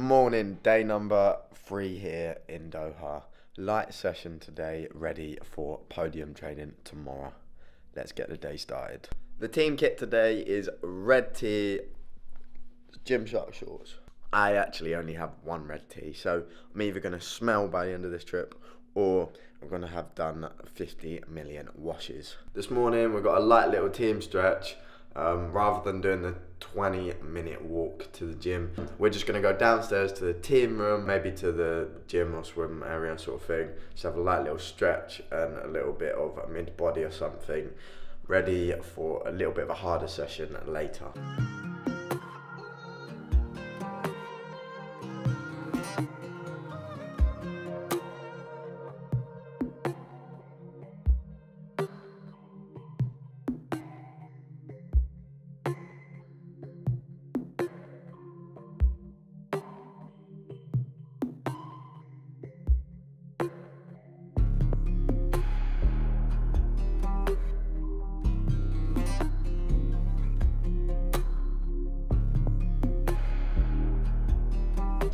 morning, day number 3 here in Doha. Light session today, ready for podium training tomorrow. Let's get the day started. The team kit today is red tee, Gymshark shorts. I actually only have one red tee, so I'm either going to smell by the end of this trip or I'm going to have done 50 million washes. This morning we've got a light little team stretch. Rather than doing the 20-minute walk to the gym, we're just going to go downstairs to the team room, maybe to the gym or swim area sort of thing. Just have a light little stretch and a little bit of a mid-body or something, ready for a little bit of a harder session later.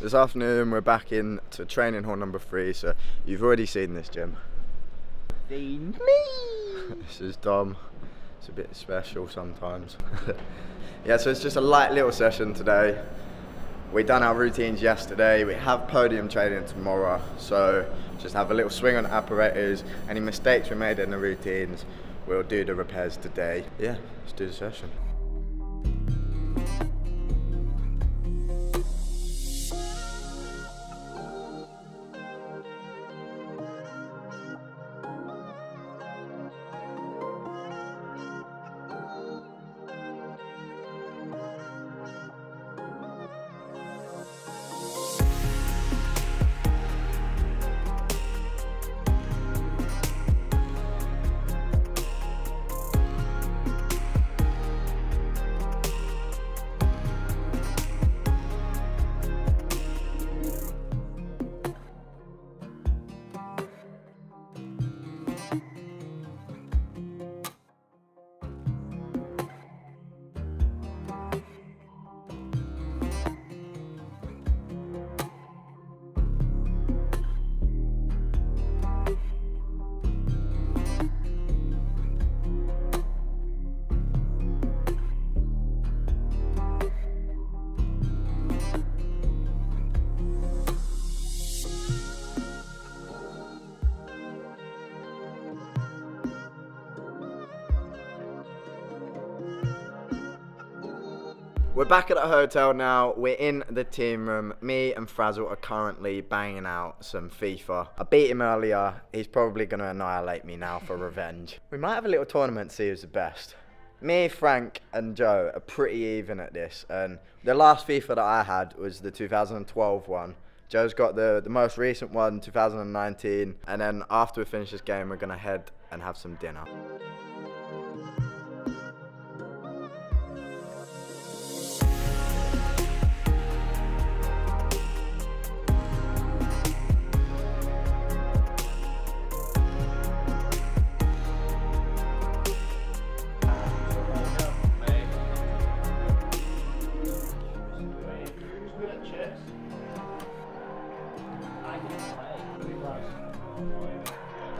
This afternoon we're back in to training hall number 3, so you've already seen this gym. Seen me! This is Dom. It's a bit special sometimes. Yeah, so it's just a light little session today. We done our routines yesterday, we have podium training tomorrow, so just have a little swing on apparatus. Any mistakes we made in the routines, we'll do the repairs today. Yeah, let's do the session. We're back at the hotel now, we're in the team room. Me and Frazzle are currently banging out some FIFA. I beat him earlier, he's probably going to annihilate me now for revenge. We might have a little tournament to see who's the best. Me, Frank and Joe are pretty even at this, and the last FIFA that I had was the 2012 one. Joe's got the most recent one, 2019, and then after we finish this game we're going to head and have some dinner.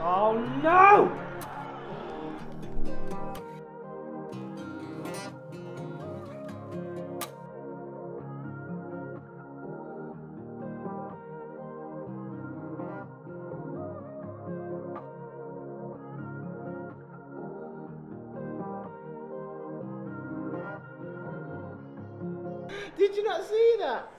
Oh no! Did you not see that?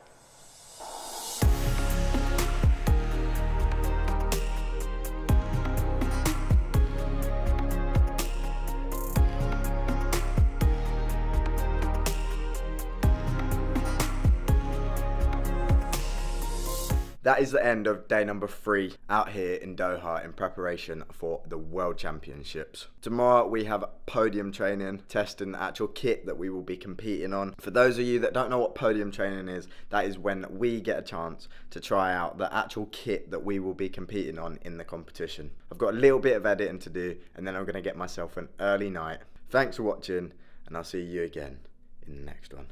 That is the end of day number 3 out here in Doha in preparation for the World Championships. Tomorrow we have podium training, testing the actual kit that we will be competing on. For those of you that don't know what podium training is, that is when we get a chance to try out the actual kit that we will be competing on in the competition. I've got a little bit of editing to do and then I'm going to get myself an early night. Thanks for watching and I'll see you again in the next one.